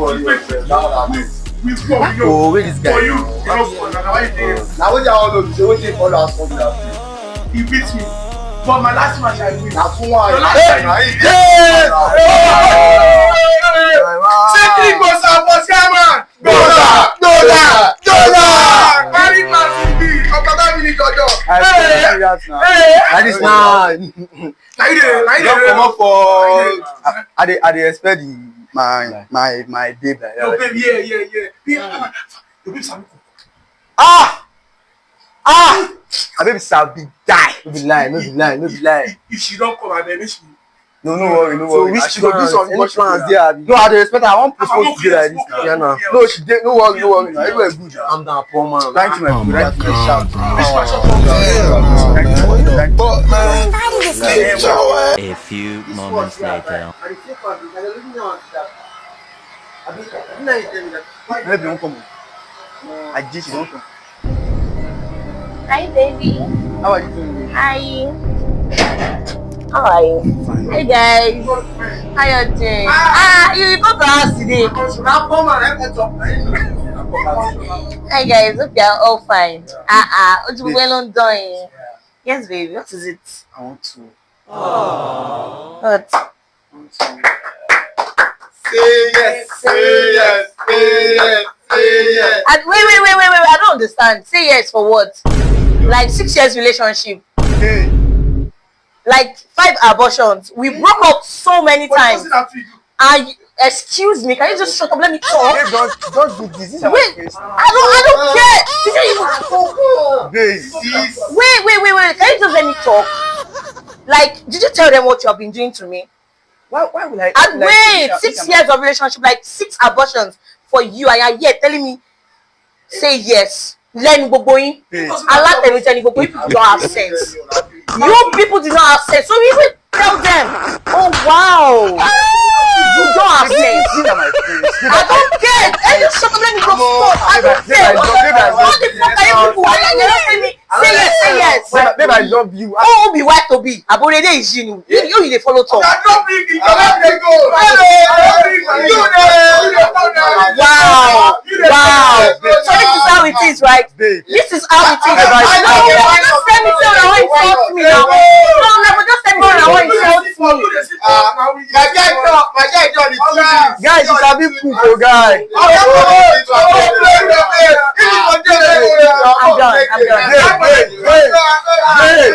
Oh, where this guy? For you, now what you all know, so what you follow us from that? He beats me. But my last match I win. That's one. Yes! Simply goes up for Scaman! Doza! Very class indeed. After that minute, Dojo. That is now. Come up for. I expect my babe like that. Your babe, yeah. Your babe, Samuko. My baby Sabi die. No be lie. If she don't come, I then she. No worry. So which she go do some any plans there? No, I dey respect her. I want propose to like this now. Yeah, No, she dey. No worry. Now everywhere good. I'm down, poor man. Thank you, my good. Thank you, shout. A few moments later. Maybe don't come. I just don't come. Hi, baby. How are you doing? Hi. How are you? Fine. Hey, guys. How you doing? You go to house today. Hi, guys. Hope you are all fine. What you well on doing? Yes, baby. What is it? I want to. What? Say yes. And wait. I don't understand. Say yes for what? Like 6 years relationship. Hey. Like 5 abortions. We broke up so many times. And excuse me, can you just shut up? Let me talk. Hey, don't do this. This is Wait, I don't care. Did you even Wait. Can you just let me talk? Like, did you tell them what you have been doing to me? Why would I? And wait, 6 years of relationship, like 6 abortions for you, and you're here telling me, say yes. Let me go going. I like them returning go going. People don't have sense. You people do not have sense. So we will tell them, oh wow, you don't have sense. I don't care. And you shut up, let me go stop. I don't care. What the fuck are you people? You're not telling me, say yes. Babe, I love you. Oh, be white to be. Aborede is you. You dey follow talk. Wow. So this is how it is, right? This is how it is. No, just tell me so I want to insult me now. No, just tell me so I want to insult me. Guys, it's a big poop, oh guy. I'm done. Hey.